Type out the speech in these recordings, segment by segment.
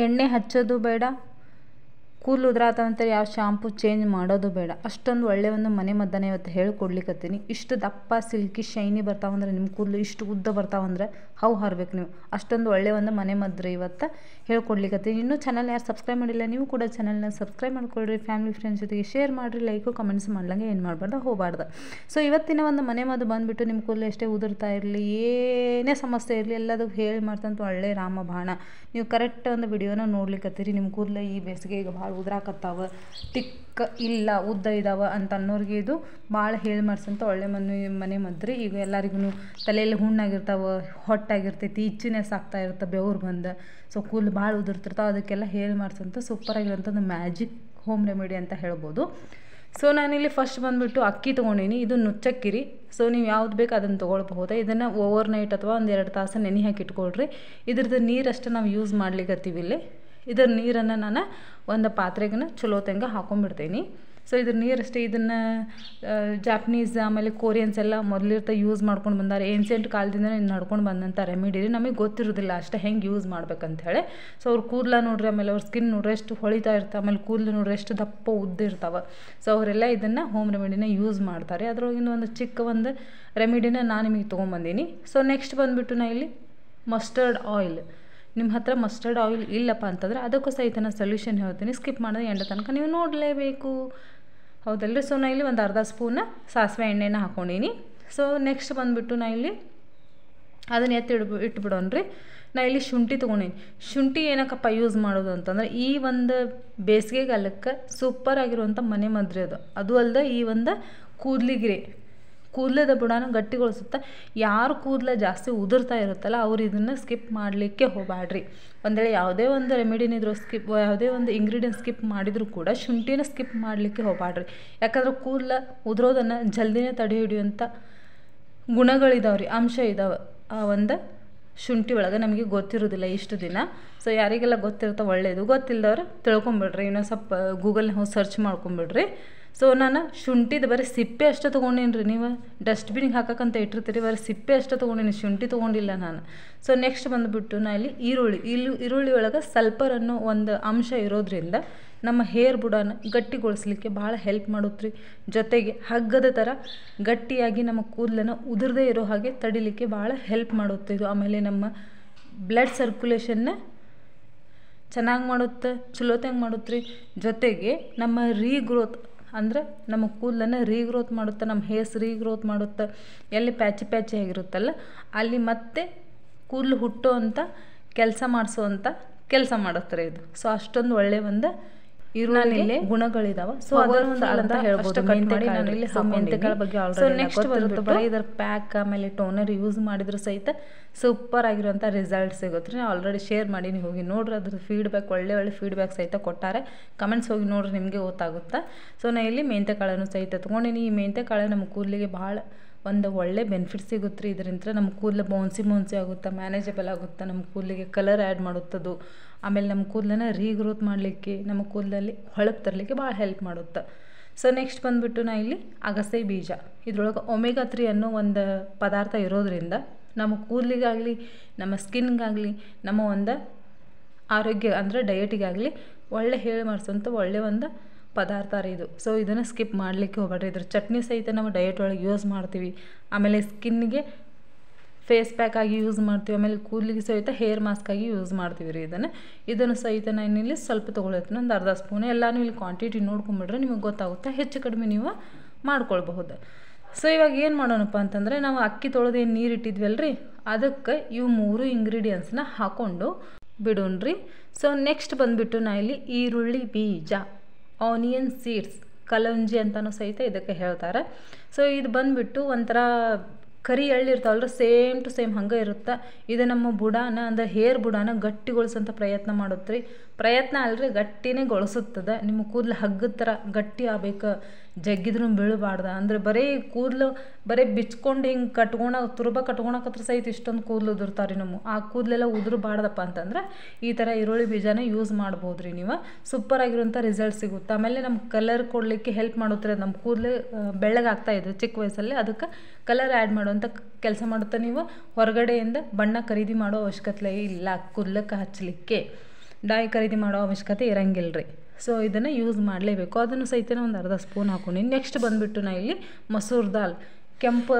ಎಣ್ಣೆ ಹಚ್ಚೋದು ಬೇಡ, ಕೂದಲು ಉದುರಾತವಂತ ಯಾವ ಶಾಂಪು ಚೇಂಜ್ ಮಾಡೋದು ಬೇಡ. ಅಷ್ಟೊಂದು ಒಳ್ಳೆಯ ಒಂದು ಮನೆ ಮದ್ದನ್ನು ಇವತ್ತು ಹೇಳ್ಕೊಡ್ಲಿಕ್ಕತ್ತೀನಿ. ಇಷ್ಟು ದಪ್ಪ ಸಿಲ್ಕಿ ಶೈನಿ ಬರ್ತಾವಂದ್ರೆ ನಿಮ್ಮ ಕೂದಲು ಇಷ್ಟು ಉದ್ದ ಬರ್ತಾವಂದ್ರೆ ಹವು ಹಾರ್ಬೇಕು ನೀವು. ಅಷ್ಟೊಂದು ಒಳ್ಳೆಯ ಒಂದು ಮನೆ ಮದ್ದು ಇವತ್ತು ಹೇಳ್ಕೊಡ್ಲಿಕ್ಕತ್ತೀನಿ. ಇನ್ನೂ ಚಾನಲ್ ಯಾರು ಸಬ್ಸ್ಕ್ರೈಬ್ ಮಾಡಿಲ್ಲ, ನೀವು ಕೂಡ ಚಾನಲ್ನ ಸಬ್ಸ್ಕ್ರೈಬ್ ಮಾಡ್ಕೊಳ್ರಿ. ಫ್ಯಾಮಿಲಿ ಫ್ರೆಂಡ್ಸ್ ಜೊತೆಗೆ ಶೇರ್ ಮಾಡಿರಿ, ಲೈಕು ಕಮೆಂಟ್ಸ್ ಮಾಡ್ಲಂಗೆ ಏನು ಮಾಡಬಾರ್ದು, ಹೋಗಬಾರ್ದು. ಸೊ ಇವತ್ತಿನ ಒಂದು ಮನೆ ಮದ್ದು ಬಂದುಬಿಟ್ಟು ನಿಮ್ಮ ಕೂದಲು ಎಷ್ಟೇ ಉದುರ್ತಾ ಇರಲಿ, ಏನೇ ಸಮಸ್ಯೆ ಇರಲಿ, ಎಲ್ಲದಕ್ಕೂ ಹೇಳಿ ಮಾಡ್ತಂತ ಒಳ್ಳೆ ರಾಮಬಾಣ. ನೀವು ಕರೆಕ್ಟ್ ಒಂದು ವಿಡಿಯೋನ ನೋಡ್ಲಿಕ್ಕತ್ತೀರಿ. ನಿಮ್ಮ ಕೂದಲು ಈ ಬೇಸಿಗೆ ಈಗ ಭಾಳ ಉದ್ರಾಕತ್ತಾವ, ತಿಕ್ಕ ಇಲ್ಲ, ಉದ್ದ ಇದಾವ ಅಂತ ಅನ್ನೋರಿಗೆ ಇದು ಭಾಳ ಹೇಳಿ ಮಾಡ್ಸಂತ ಒಳ್ಳೆ ಮನೆ ಮದ್ರಿ. ಈಗ ಎಲ್ಲರಿಗೂ ತಲೆಯಲ್ಲಿ ಹುಣ್ಣಾಗಿರ್ತಾವೆ, ಹೊಟ್ಟಾಗಿರ್ತೈತಿ, ಇಚ್ಚಿನೆಸ್ ಆಗ್ತಾ ಇರುತ್ತೆ, ಬೆವ್ರು ಬಂದು. ಸೊ ಕೂದಲು ಭಾಳ ಉದುರ್ತಿರ್ತಾವೆ, ಅದಕ್ಕೆಲ್ಲ ಹೇಳಿ ಮಾಡ್ಸಂತ ಸೂಪರಾಗಿರೋಂಥದ್ದು ಮ್ಯಾಜಿಕ್ ಹೋಮ್ ರೆಮಿಡಿ ಅಂತ ಹೇಳ್ಬೋದು. ಸೊ ನಾನಿಲ್ಲಿ ಫಸ್ಟ್ ಬಂದುಬಿಟ್ಟು ಅಕ್ಕಿ ತೊಗೊಂಡಿನಿ. ಇದು ನುಚ್ಚಕ್ಕಿರಿ. ಸೊ ನೀವು ಯಾವ್ದು ಬೇಕು ಅದನ್ನು ತೊಗೊಳ್ಬಹುದು. ಇದನ್ನು ಓವರ್ ನೈಟ್ ಅಥವಾ ಒಂದು 2 ತಾಸು ನೆನೆ ಹಾಕಿ ಇಟ್ಕೊಳ್ರಿ. ಇದ್ರದ್ದು ನೀರಷ್ಟು ನಾವು ಯೂಸ್ ಮಾಡ್ಲಿಕ್ಕತ್ತೀವಿ ಇಲ್ಲಿ. ಇದರ ನೀರನ್ನು ನಾನು ಒಂದು ಪಾತ್ರೆಗೆ ಚಲೋ ತಂಗ ಹಾಕೊಂಡ್ಬಿಡ್ತೀನಿ. ಸೊ ಇದ್ರ ನೀರಷ್ಟೇ. ಇದನ್ನು ಜಾಪನೀಸ್ ಆಮೇಲೆ ಕೊರಿಯನ್ಸ್ ಎಲ್ಲ ಮೊದಲಿರ್ತ ಯೂಸ್ ಮಾಡ್ಕೊಂಡು ಬಂದಾರೆ. ಏನ್ಸೆಂಟ್ ಕಾಲದಿಂದ ಇನ್ನು ನಡ್ಕೊಂಡು ಬಂದಂಥ ರೆಮಿಡಿ ನಮಗೆ ಗೊತ್ತಿರೋದಿಲ್ಲ ಅಷ್ಟೇ ಹೆಂಗೆ ಯೂಸ್ ಮಾಡ್ಬೇಕಂತೇಳಿ. ಸೊ ಅವ್ರ ಕೂದಲ ನೋಡ್ರಿ, ಆಮೇಲೆ ಅವ್ರ ಸ್ಕಿನ್ ನೋಡ್ರಿ ಎಷ್ಟು ಹೊಳಿತಾ ಇರ್ತಾವೆ, ಆಮೇಲೆ ಕೂದಲು ನೋಡ್ರಿ ಎಷ್ಟು ದಪ್ಪ ಉದ್ದ ಇರ್ತಾವೆ. ಸೊ ಅವರೆಲ್ಲ ಇದನ್ನು ಹೋಮ್ ರೆಮಿಡಿನ ಯೂಸ್ ಮಾಡ್ತಾರೆ. ಅದರೊಳಗಿನ ಒಂದು ಚಿಕ್ಕ ಒಂದು ರೆಮಿಡಿನ ನಾನು ನಿಮಗೆ ತೊಗೊಂಬಂದೀನಿ. ಸೊ ನೆಕ್ಸ್ಟ್ ಬಂದುಬಿಟ್ಟು ನಾ ಇಲ್ಲಿ ಮಸ್ಟರ್ಡ್ ಆಯಿಲ್. ನಿಮ್ಮ ಹತ್ರ ಮಸ್ಟರ್ಡ್ ಆಯಿಲ್ ಇಲ್ಲಪ್ಪ ಅಂತಂದರೆ ಅದಕ್ಕೂ ಸಹಿತ ನಾನು ಸೊಲ್ಯೂಷನ್ ಹೇಳ್ತೀನಿ. ಸ್ಕಿಪ್ ಮಾಡೋದು ಎಂಡ ತನಕ ನೀವು ನೋಡಲೇಬೇಕು, ಹೌದಲ್ರಿ. ಸೊ ನಾ ಇಲ್ಲಿ ಒಂದು ಅರ್ಧ ಸ್ಪೂನ ಸಾಸಿವೆ ಎಣ್ಣೆನ ಹಾಕ್ಕೊಂಡೀನಿ. ಸೊ ನೆಕ್ಸ್ಟ್ ಬಂದುಬಿಟ್ಟು ನಾ ಇಲ್ಲಿ ಅದನ್ನು ಇಟ್ಬಿಡೋಣ್ರಿ. ನಾ ಇಲ್ಲಿ ಶುಂಠಿ ತೊಗೊಂಡೀನಿ. ಶುಂಠಿ ಏನಕ್ಕಪ್ಪ ಯೂಸ್ ಮಾಡೋದು ಅಂತಂದ್ರೆ ಈ ಒಂದು ಬೇಸಿಗೆಗಾಲಕ್ಕೆ ಸೂಪರ್ ಆಗಿರುವಂಥ ಮನೆ ಮದ್ರಿ ಅದು ಅಲ್ಲದೆ ಈ ಒಂದು ಕೂದಲದ ಬುಡಾನ ಗಟ್ಟಿಗೊಳಿಸುತ್ತೆ. ಯಾರು ಕೂದಲ ಜಾಸ್ತಿ ಉದುರ್ತಾ ಇರುತ್ತಲ್ಲ ಅವ್ರು ಇದನ್ನು ಸ್ಕಿಪ್ ಮಾಡಲಿಕ್ಕೆ ಹೋಗಬೇಡ್ರಿ. ಒಂದು ವೇಳೆ ಯಾವುದೇ ಒಂದು ರೆಮಿಡಿನಿದ್ರು ಯಾವುದೇ ಒಂದು ಇಂಗ್ರೀಡಿಯೆಂಟ್ ಸ್ಕಿಪ್ ಮಾಡಿದರೂ ಕೂಡ ಶುಂಠಿನ ಸ್ಕಿಪ್ ಮಾಡಲಿಕ್ಕೆ ಹೋಗಬೇಡ್ರಿ. ಯಾಕಂದ್ರೆ ಕೂದಲ ಉದುರೋದನ್ನು ಜಲ್ದಿನೇ ತಡೆ ಹಿಡಿಯುವಂಥ ಗುಣಗಳಿದಾವೆ ರೀ, ಅಂಶ ಇದಾವೆ ಆ ಒಂದು ಶುಂಠಿ ಒಳಗೆ. ನಮಗೆ ಗೊತ್ತಿರೋದಿಲ್ಲ ಇಷ್ಟು ದಿನ. ಸೊ ಯಾರಿಗೆಲ್ಲ ಗೊತ್ತಿರ್ತಾ ಒಳ್ಳೆಯದು, ಗೊತ್ತಿಲ್ಲದವ್ರು ತಿಳ್ಕೊಂಬಿಡ್ರಿ. ಇನ್ನೊಂದು ಸ್ವಲ್ಪ ಗೂಗಲ್ನ ಹೋಗಿ ಸರ್ಚ್ ಮಾಡ್ಕೊಂಬಿಡ್ರಿ. ಸೊ ನಾನು ಶುಂಠಿದು ಬರೀ ಸಿಪ್ಪೆ ಅಷ್ಟೇ ತೊಗೊಂಡೇನಿ ರೀ. ನೀವು ಡಸ್ಟ್ಬಿನ್ಗೆ ಹಾಕಕ್ಕಂತ ಇಟ್ಟಿರ್ತೀರಿ, ಬರೀ ಸಿಪ್ಪೆ ಅಷ್ಟೇ ತೊಗೊಂಡೇನಿ, ಶುಂಠಿ ತೊಗೊಂಡಿಲ್ಲ ನಾನು. ಸೊ ನೆಕ್ಸ್ಟ್ ಬಂದುಬಿಟ್ಟು ನಾ ಇಲ್ಲಿ ಈರುಳ್ಳಿ ಒಳಗೆ ಸಲ್ಫರ್ ಅನ್ನೋ ಒಂದು ಅಂಶ ಇರೋದ್ರಿಂದ ನಮ್ಮ ಹೇರ್ ಬುಡಾನ ಗಟ್ಟಿಗೊಳಿಸ್ಲಿಕ್ಕೆ ಭಾಳ ಹೆಲ್ಪ್ ಮಾಡುತ್ತೆ ರೀ. ಜೊತೆಗೆ ಹಗ್ಗದ ಥರ ಗಟ್ಟಿಯಾಗಿ ನಮ್ಮ ಕೂದಲನ್ನು ಉದುರದೇ ಇರೋ ಹಾಗೆ ತಡಿಲಿಕ್ಕೆ ಭಾಳ ಹೆಲ್ಪ್ ಮಾಡುತ್ತೆ ಇದು. ಆಮೇಲೆ ನಮ್ಮ ಬ್ಲಡ್ ಸರ್ಕ್ಯುಲೇಷನ್ನ ಚೆನ್ನಾಗಿ ಮಾಡುತ್ತೆ, ಚಲೋತಂಗೆ ಮಾಡುತ್ತೆ ರೀ. ಜೊತೆಗೆ ನಮ್ಮ ರೀಗ್ರೋತ್ ಅಂದರೆ ನಮ್ಮ ಕೂದಲನ್ನು ರೀಗ್ರೋತ್ ಮಾಡುತ್ತೆ, ನಮ್ಮ ಹೇರ್ಸ್ ರೀಗ್ರೋತ್ ಮಾಡುತ್ತೆ. ಎಲ್ಲಿ ಪ್ಯಾಚಿ ಆಗಿರುತ್ತಲ್ಲ ಅಲ್ಲಿ ಮತ್ತೆ ಕೂದಲು ಹುಟ್ಟೋ ಅಂತ ಕೆಲಸ ಮಾಡುತ್ತೆ ಇದು. ಸೊ ಅಷ್ಟೊಂದು ಒಳ್ಳೆಯ ಒಂದು ಈರುಳ್ಳಿ ಗುಣಗಳಿದಾವೆ. ಸೊ ಅದೊಂದು ಅಂತ ಹೇಳ್ಬೋದು. ಮೆಂತೆಕಾಳ ಬಗ್ಗೆ ನೆಕ್ಸ್ಟ್ ಬರುತ್ತೆ ಬರೀ ಇದರ ಪ್ಯಾಕ್ ಆಮೇಲೆ ಟೋನರ್ ಯೂಸ್ ಮಾಡಿದ್ರು ಸಹಿತ ಸೂಪರ್ ಆಗಿರುವಂಥ ರಿಸಲ್ಟ್ ಸಿಗುತ್ತೆ ರೀ. ಆಲ್ರೆಡಿ ಶೇರ್ ಮಾಡೀನಿ, ಹೋಗಿ ನೋಡ್ರಿ. ಅದ್ರ ಫೀಡ್ಬ್ಯಾಕ್ ಒಳ್ಳೆ ಫೀಡ್ಬ್ಯಾಕ್ ಸಹಿತ ಕೊಟ್ಟಾರೆ. ಕಮೆಂಟ್ಸ್ ಹೋಗಿ ನೋಡ್ರಿ, ನಿಮಗೆ ಗೊತ್ತಾಗುತ್ತಾ. ಸೊ ನಾ ಇಲ್ಲಿ ಮೆಂತೆಕಾಳನ್ನು ಸಹಿತ ತೊಗೊಂಡಿನಿ. ಈ ಮೆಂತೆಕಾಳು ನಮ್ಮ ಕೂದಲಿಗೆ ಭಾಳ ಒಂದು ಒಳ್ಳೆ ಬೆನಿಫಿಟ್ ಸಿಗುತ್ತೆ ರೀ. ಇದರಿಂದ ನಮ್ಮ ಕೂದಲು ಬೌನ್ಸಿ ಆಗುತ್ತೆ, ಮ್ಯಾನೇಜಬಲ್ ಆಗುತ್ತೆ, ನಮ್ಮ ಕೂದಲಿಗೆ ಕಲರ್ ಆ್ಯಡ್ ಮಾಡುತ್ತದು. ಆಮೇಲೆ ನಮ್ಮ ಕೂದಲನ್ನು ರೀಗ್ರೋತ್ ಮಾಡಲಿಕ್ಕೆ, ನಮ್ಮ ಕೂದಲಲ್ಲಿ ಹೊಳಪು ತರಲಿಕ್ಕೆ ಭಾಳ ಹೆಲ್ಪ್ ಮಾಡುತ್ತೆ. ಸೊ ನೆಕ್ಸ್ಟ್ ಬಂದುಬಿಟ್ಟು ನಾ ಇಲ್ಲಿ ಅಗಸೆ ಬೀಜ. ಇದ್ರೊಳಗೆ ಒಮೆಗಾ 3 ಅನ್ನೋ ಒಂದು ಪದಾರ್ಥ ಇರೋದ್ರಿಂದ ನಮ್ಮ ಕೂದಲಿಗಾಗಲಿ, ನಮ್ಮ ಸ್ಕಿನ್ಗಾಗಲಿ, ನಮ್ಮ ಒಂದು ಆರೋಗ್ಯ ಅಂದರೆ ಡಯಟಿಗಾಗಲಿ ಒಳ್ಳೆ ಹೇಳಿ ಮಾಡಿಸೋಂಥ ಒಳ್ಳೆಯ ಒಂದು ಪದಾರ್ಥ ರೀ ಇದು. ಸೊ ಇದನ್ನು ಸ್ಕಿಪ್ ಮಾಡಲಿಕ್ಕೆ ಹೋಗಬೇಡ್ರಿ. ಇದ್ರ ಚಟ್ನಿ ಸಹಿತ ನಾವು ಡಯಟ್ ಒಳಗೆ ಯೂಸ್ ಮಾಡ್ತೀವಿ. ಆಮೇಲೆ ಸ್ಕಿನ್ನಿಗೆ ಫೇಸ್ ಪ್ಯಾಕ್ ಆಗಿ ಯೂಸ್ ಮಾಡ್ತೀವಿ. ಆಮೇಲೆ ಕೂದಲಿಗೆ ಸಹಿತ ಹೇರ್ ಮಾಸ್ಕ್ ಆಗಿ ಯೂಸ್ ಮಾಡ್ತೀವಿ ರೀ ಇದನ್ನು ಸಹಿತ ನಾನು ಇಲ್ಲಿ ಸ್ವಲ್ಪ ತೊಗೊಳತ್ತೀನಿ, ಒಂದು ಅರ್ಧ ಸ್ಪೂನ್. ಎಲ್ಲನೂ ಇಲ್ಲಿ ಕ್ವಾಂಟಿಟಿ ನೋಡ್ಕೊಂಬಿಡ್ರೆ ನಿಮಗೆ ಗೊತ್ತಾಗುತ್ತೆ, ಹೆಚ್ಚು ಕಡಿಮೆ ನೀವು ಮಾಡ್ಕೊಳ್ಬಹುದು. ಸೊ ಇವಾಗ ಏನು ಮಾಡೋಣಪ್ಪ ಅಂತಂದರೆ ನಾವು ಅಕ್ಕಿ ತೊಳೆದು ಏನು ನೀರು ಇಟ್ಟಿದ್ವಲ್ರಿ ಅದಕ್ಕೆ ಇವು 3 ಇಂಗ್ರೀಡಿಯೆಂಟ್ಸ್ನ ಹಾಕ್ಕೊಂಡು ಬಿಡೋಣ್ರಿ. ಸೊ ನೆಕ್ಸ್ಟ್ ಬಂದುಬಿಟ್ಟು ನಾ ಇಲ್ಲಿ ಈರುಳ್ಳಿ ಬೀಜ, ಆನಿಯನ್ ಸೀಡ್ಸ್, ಕಲಂಜಿ ಅಂತಲೂ ಸಹಿತ ಇದಕ್ಕೆ ಹೇಳ್ತಾರೆ. ಸೊ ಇದು ಬಂದುಬಿಟ್ಟು ಒಂಥರ ಕರಿ ಎಳ್ಳಿರ್ತಾವಲ್ರಿ, ಸೇಮ್ ಟು ಸೇಮ್ ಹಂಗೆ ಇರುತ್ತೆ. ಇದು ನಮ್ಮ ಬುಡಾನ ಅಂದರೆ ಹೇರ್ ಬುಡಾನ ಗಟ್ಟಿಗೊಳಿಸೋಂಥ ಪ್ರಯತ್ನ ಮಾಡುತ್ತೆ ರೀ. ಪ್ರಯತ್ನ ಅಲ್ರಿ, ಗಟ್ಟಿನೇ ಗೊಳಿಸುತ್ತದೆ. ನಿಮ್ಮ ಕೂದಲು ಹಗ್ಗದ ಥರ ಗಟ್ಟಿ ಆಗ್ಬೇಕು, ಜಗ್ಗಿದ್ರೂ ಬೀಳಬಾರ್ದು. ಅಂದರೆ ಕೂದಲು ಬರೀ ಬಿಚ್ಕೊಂಡು ಹಿಂಗೆ ಕಟ್ಕೊಳಕತ್ರ ಸಹಿತ ಇಷ್ಟೊಂದು ಕೂದಲು ಉದುರ್ತಾರೆ ರೀ. ನಮ್ಮ ಆ ಕೂದಲೆಲ್ಲ ಉದುರಬಾರ್ದಪ್ಪ ಅಂತಂದ್ರೆ ಈ ಥರ ಈರುಳ್ಳಿ ಬೀಜನ ಯೂಸ್ ಮಾಡ್ಬೋದು ರೀ ನೀವು. ಸೂಪರ್ ಆಗಿರುವಂಥ ರಿಸಲ್ಟ್ ಸಿಗುತ್ತೆ. ಆಮೇಲೆ ನಮ್ಮ ಕಲರ್ ಕೊಡಲಿಕ್ಕೆ ಹೆಲ್ಪ್ ಮಾಡುತ್ತೆ. ನಮ್ಮ ಕೂದಲು ಬೆಳ್ಳಗಾಗ್ತಾ ಇದ್ವು ಚಿಕ್ಕ ವಯಸ್ಸಲ್ಲಿ, ಅದಕ್ಕೆ ಕಲರ್ ಆ್ಯಡ್ ಮಾಡುವಂಥ ಕೆಲಸ ಮಾಡುತ್ತೆ. ನೀವು ಹೊರಗಡೆಯಿಂದ ಬಣ್ಣ ಖರೀದಿ ಮಾಡೋ ಅವಶ್ಯಕತೆ ಇಲ್ಲ ಕೂದಲಕ್ಕೆ ಹಚ್ಚಲಿಕ್ಕೆ. ಡೈ ಖರೀದಿ ಮಾಡೋ ಅವಶ್ಯಕತೆ ಇರಂಗಿಲ್ಲ ರೀ. ಸೊ ಇದನ್ನು ಯೂಸ್ ಮಾಡಲೇಬೇಕು. ಅದನ್ನು ಸಹಿತ ಒಂದು ಅರ್ಧ ಸ್ಪೂನ್ ಹಾಕ್ಕೊಂಡಿನಿ. ನೆಕ್ಸ್ಟ್ ಬಂದುಬಿಟ್ಟು ನಾ ಇಲ್ಲಿ ಮಸೂರ್ ದಾಲ್, ಕೆಂಪು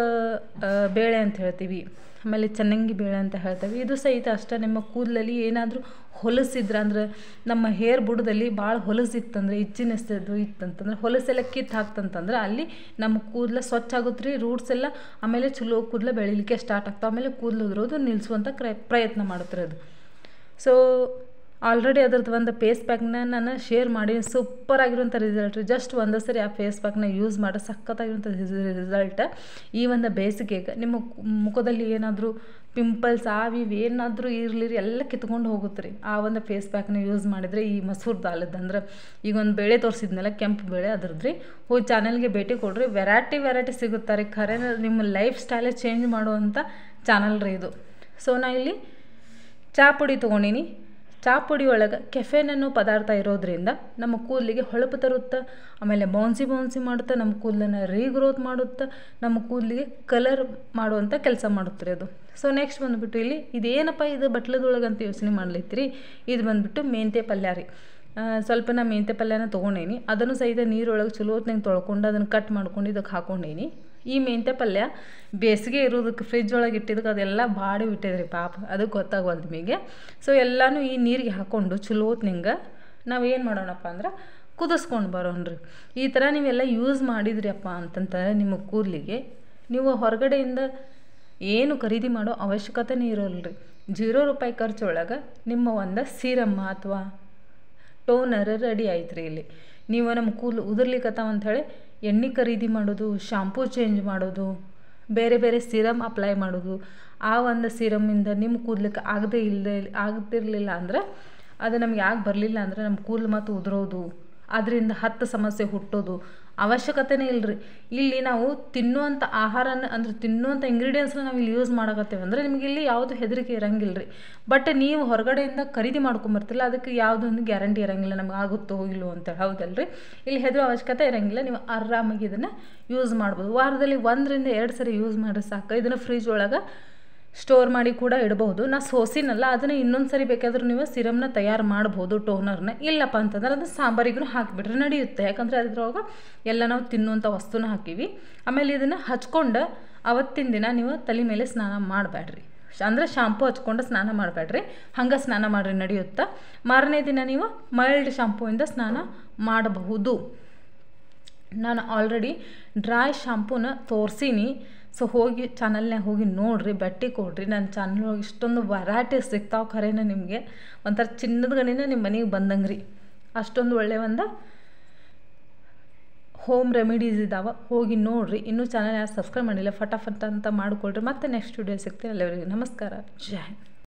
ಬೇಳೆ ಅಂತ ಹೇಳ್ತೀವಿ, ಆಮೇಲೆ ಚನ್ನಂಗಿ ಬೇಳೆ ಅಂತ ಹೇಳ್ತೀವಿ. ಇದು ಸಹಿತ ಅಷ್ಟೇ ನಿಮ್ಮ ಕೂದಲಲ್ಲಿ ಏನಾದರೂ ಹೊಲಸಿದ್ರೆ ಅಂದ್ರೆ ನಮ್ಮ ಹೇರ್ ಬುಡದಲ್ಲಿ ಭಾಳ ಹೊಲಸಿತ್ತಂದ್ರೆ ಇಚ್ಚಿನೆಸ್ತದ್ದು ಇತ್ತಂತಂದ್ರೆ ಹೊಲಸೆಲ್ಲ ಕಿತ್ತು ಹಾಕ್ತಂತಂದ್ರೆ ಅಲ್ಲಿ ನಮ್ಮ ಕೂದಲ ಸ್ವಚ್ಛ ಆಗುತ್ತೆ ರೀ, ರೂಟ್ಸ್ ಎಲ್ಲ ಆಮೇಲೆ ಚಲೋ ಕೂದಲ ಬೆಳಿಲಿಕ್ಕೆ ಸ್ಟಾರ್ಟ್ ಆಗ್ತಾವೆ. ಆಮೇಲೆ ಕೂದಲು ಉದುರೋದು ನಿಲ್ಲಿಸುವಂಥ ಪ್ರಯತ್ನ ಮಾಡುತ್ತೆ ಅದು. ಸೊ ಆಲ್ರೆಡಿ ಅದ್ರದ್ದು ಒಂದು ಫೇಸ್ ಪ್ಯಾಕ್ನ ನಾನು ಶೇರ್ ಮಾಡಿ ಸೂಪರ್ ಆಗಿರೋಂಥ ರಿಸಲ್ಟ್ ರೀ. ಜಸ್ಟ್ ಒಂದು ಸರಿ ಆ ಫೇಸ್ ಪ್ಯಾಕ್ನ ಯೂಸ್ ಮಾಡಿ ಸಖತ್ತಾಗಿರೋಂಥ ರಿಸಲ್ಟ್. ಈ ಒಂದು ಬೇಸಿಗೆಗೆ ನಿಮ್ಮ ಮುಖದಲ್ಲಿ ಏನಾದರೂ ಪಿಂಪಲ್ಸ್ ಏನಾದರೂ ಇರಲಿ ಎಲ್ಲ ಕಿತ್ಕೊಂಡು ಹೋಗುತ್ತೆ ರೀ ಆ ಒಂದು ಫೇಸ್ ಪ್ಯಾಕ್ನ ಯೂಸ್ ಮಾಡಿದರೆ. ಈ ಮಸೂರ್ ದಾಲದ್ದು ಅಂದ್ರೆ ಈಗ ಒಂದು ಬೇಳೆ ತೋರಿಸಿದ್ನಲ್ಲ ಕೆಂಪು ಬೇಳೆ ಅದ್ರದ್ದು ರೀ. ಹೋಗಿ ಚಾನಲ್ಗೆ ಭೇಟಿ ಕೊಡ್ರಿ, ವೆರೈಟಿ ಸಿಗುತ್ತೆ ರೀ. ಖರೆ ನಿಮ್ಮ ಲೈಫ್ ಸ್ಟೈಲೇ ಚೇಂಜ್ ಮಾಡುವಂಥ ಚಾನಲ್ ರೀ ಇದು. ಸೊ ನಾ ಇಲ್ಲಿ ಚಹಾ ಪುಡಿ ತೊಗೊಂಡಿನಿ. ಚಹಾ ಪುಡಿ ಒಳಗೆ ಕೆಫೆನ್ ಅನ್ನೋ ಪದಾರ್ಥ ಇರೋದ್ರಿಂದ ನಮ್ಮ ಕೂದಲಿಗೆ ಹೊಳಪು ತರುತ್ತೆ, ಆಮೇಲೆ ಬೌನ್ಸಿ ಮಾಡುತ್ತೆ, ನಮ್ಮ ಕೂದಲನ್ನು ರೀಗ್ರೋತ್ ಮಾಡುತ್ತೆ, ನಮ್ಮ ಕೂದಲಿಗೆ ಕಲರ್ ಮಾಡುವಂಥ ಕೆಲಸ ಮಾಡುತ್ತೆ ಅದು. ಸೊ ನೆಕ್ಸ್ಟ್ ಬಂದುಬಿಟ್ಟು ಇಲ್ಲಿ ಇದೇನಪ್ಪ ಇದು ಬಟ್ಲದೊಳಗೆ ಅಂತ ಯೋಚನೆ ಮಾಡ್ಲೈತ್ರಿ. ಇದು ಬಂದುಬಿಟ್ಟು ಮೆಂತ್ಯ ಪಲ್ಯ ರೀ. ಸ್ವಲ್ಪ ನಾ ಮೆಂತ್ಯ ಪಲ್ಯನ ತೊಗೊಂಡೇನಿ. ಅದನ್ನು ಸಹಿತ ನೀರೊಳಗೆ ಚಲೋ ಹೊತ್ನಾಗ ತೊಳ್ಕೊಂಡು ಅದನ್ನು ಕಟ್ ಮಾಡ್ಕೊಂಡು ಇದಕ್ಕೆ ಹಾಕ್ಕೊಂಡೇನಿ. ಈ ಮೆಂತ್ಯ ಪಲ್ಯ ಬೇಸಿಗೆ ಇರೋದಕ್ಕೆ ಫ್ರಿಜ್ ಒಳಗೆ ಇಟ್ಟಿದ್ದಕ್ಕೆ ಅದೆಲ್ಲ ಬಾಡಿ ಬಿಟ್ಟಿದ್ರಿ ಪಾಪ, ಅದಕ್ಕೆ ಗೊತ್ತಾಗವಲ್ದು ನಿಮಗೆ. ಸೊ ಎಲ್ಲನೂ ಈ ನೀರಿಗೆ ಹಾಕ್ಕೊಂಡು ಚಲೋ ಹೊತ್ನಿಂಗೆ ನಾವೇನು ಮಾಡೋಣಪ್ಪ ಅಂದ್ರೆ ಕುದಿಸ್ಕೊಂಡು ಬರೋಣ್ರಿ. ಈ ಥರ ನೀವೆಲ್ಲ ಯೂಸ್ ಮಾಡಿದ್ರಿಯಪ್ಪ ಅಂತಂತಂದರೆ ನಿಮ್ಮ ಕೂದಲಿಗೆ ನೀವು ಹೊರಗಡೆಯಿಂದ ಏನು ಖರೀದಿ ಮಾಡೋ ಅವಶ್ಯಕತೆನೇ ಇರೋಲ್ಲ ರೀ. ₹0 ಖರ್ಚೊಳಗೆ ನಿಮ್ಮ ಒಂದು ಸೀರಮ್ಮ ಅಥವಾ ಟೋನರ್ ರೆಡಿ ಆಯ್ತು ರೀ. ಇಲ್ಲಿ ನೀವು ನಮ್ಮ ಕೂದಲು ಉದುರ್ಲಿಕ್ಕತ್ತಾವ ಅಂಥೇಳಿ ಎಣ್ಣೆ ಖರೀದಿ ಮಾಡೋದು, ಶಾಂಪೂ ಚೇಂಜ್ ಮಾಡೋದು, ಬೇರೆ ಸೀರಮ್ ಅಪ್ಲೈ ಮಾಡೋದು, ಆ ಒಂದು ಸೀರಮ್ಮಿಂದ ನಿಮ್ಮ ಕೂದಲಿಕ್ಕೆ ಆಗ್ತಿರಲಿಲ್ಲ ಅಂದ್ರೆ ಅದು ನಮ್ಗೆ ಯಾಕೆ ಬರಲಿಲ್ಲ ಅಂದರೆ ನಮ್ಮ ಕೂದಲು ಮತ್ತು ಉದುರೋದು, ಅದರಿಂದ 10 ಸಮಸ್ಯೆ ಹುಟ್ಟೋದು ಅವಶ್ಯಕತೆನೇ ಇಲ್ಲರಿ. ಇಲ್ಲಿ ನಾವು ತಿನ್ನುವಂಥ ಆಹಾರನ ಅಂದ್ರೆ ತಿನ್ನುವಂಥ ಇಂಗ್ರೀಡಿಯೆಂಟ್ಸ್ನ ನಾವು ಇಲ್ಲಿ ಯೂಸ್ ಮಾಡಕತ್ತೇವೆ ಅಂದರೆ ನಿಮಗೆ ಇಲ್ಲಿ ಯಾವುದು ಹೆದರಿಕೆ ಇರಂಗಿಲ್ಲ ರೀ. ಬಟ್ ನೀವು ಹೊರಗಡೆಯಿಂದ ಖರೀದಿ ಮಾಡ್ಕೊಂಬರ್ತಿಲ್ಲ, ಅದಕ್ಕೆ ಯಾವುದೊಂದು ಗ್ಯಾರಂಟಿ ಇರೋಂಗಿಲ್ಲ ನಮ್ಗೆ ಆಗುತ್ತೋ ಇಲ್ಲೋ ಅಂತೇಳಿ, ಹೌದಲ್ರಿ. ಇಲ್ಲಿ ಹೆದರೋ ಅವಶ್ಯಕತೆ ಇರೋಂಗಿಲ್ಲ. ನೀವು ಆರಾಮಾಗಿ ಇದನ್ನು ಯೂಸ್ ಮಾಡ್ಬೋದು. ವಾರದಲ್ಲಿ 1 ರಿಂದ 2 ಸರಿ ಯೂಸ್ ಮಾಡಿದ್ರೆ ಸಾಕು. ಇದನ್ನು ಫ್ರಿಜ್ ಒಳಗೆ ಸ್ಟೋರ್ ಮಾಡಿ ಕೂಡ ಇಡ್ಬೋದು. ನಾ ಸೋಸಿನಲ್ಲ, ಅದನ್ನು ಇನ್ನೊಂದು ಸರಿ ಬೇಕಾದರೂ ನೀವು ಸಿರಮ್ನ ತಯಾರು ಮಾಡ್ಬೋದು, ಟೋನರ್ನ. ಇಲ್ಲಪ್ಪ ಅಂತಂದ್ರೆ ಅದು ಸಾಂಬಾರಿಗೂ ಹಾಕಿಬಿಟ್ರೆ ನಡೆಯುತ್ತೆ. ಯಾಕಂದರೆ ಅದ್ರೊಳಗೆ ಎಲ್ಲ ನಾವು ತಿನ್ನುವಂಥ ವಸ್ತುನ ಹಾಕೀವಿ. ಆಮೇಲೆ ಇದನ್ನು ಹಚ್ಕೊಂಡು ಅವತ್ತಿನ ದಿನ ನೀವು ತಲೆ ಮೇಲೆ ಸ್ನಾನ ಮಾಡಬೇಡ್ರಿ, ಅಂದರೆ ಶಾಂಪು ಹಚ್ಕೊಂಡು ಸ್ನಾನ ಮಾಡಬೇಡ್ರಿ, ಹಂಗೆ ಸ್ನಾನ ಮಾಡಿರಿ ನಡೆಯುತ್ತಾ. ಮಾರನೇ ದಿನ ನೀವು ಮೈಲ್ಡ್ ಶಾಂಪೂಯಿಂದ ಸ್ನಾನ ಮಾಡಬಹುದು. ನಾನು ಆಲ್ರೆಡಿ ಡ್ರೈ ಶಾಂಪೂನ ತೋರಿಸೀನಿ. ಸೊ ಹೋಗಿ ಚಾನಲ್ನಾಗ ಹೋಗಿ ನೋಡಿರಿ, ಭೇಟಿ ಕೊಡ್ರಿ. ನನ್ನ ಚಾನಲ್ ಒಳಗೆ ಇಷ್ಟೊಂದು ವೆರೈಟೀಸ್ ಸಿಗ್ತಾವೆ. ಖರೇನ ನಿಮಗೆ ಒಂಥರ ಚಿನ್ನದ ಗಣಿನ ನಿಮ್ಮ ಮನೆಗೆ ಬಂದಂಗೆ ರೀ. ಅಷ್ಟೊಂದು ಒಳ್ಳೆಯ ಒಂದು ಹೋಮ್ ರೆಮಿಡೀಸ್ ಇದ್ದಾವೆ, ಹೋಗಿ ನೋಡಿರಿ. ಇನ್ನೂ ಚಾನಲ್ ಯಾರು ಸಬ್ಸ್ಕ್ರೈಬ್ ಮಾಡಿಲ್ಲ ಫಟಾಫಟ್ ಅಂತ ಮಾಡಿಕೊಡ್ರಿ. ಮತ್ತೆ ನೆಕ್ಸ್ಟ್ ವಿಡಿಯೋ ಸಿಗ್ತೀನಿ. ಎಲ್ಲರಿಗೂ ನಮಸ್ಕಾರ, ಜೈ ಹಿಂದ್.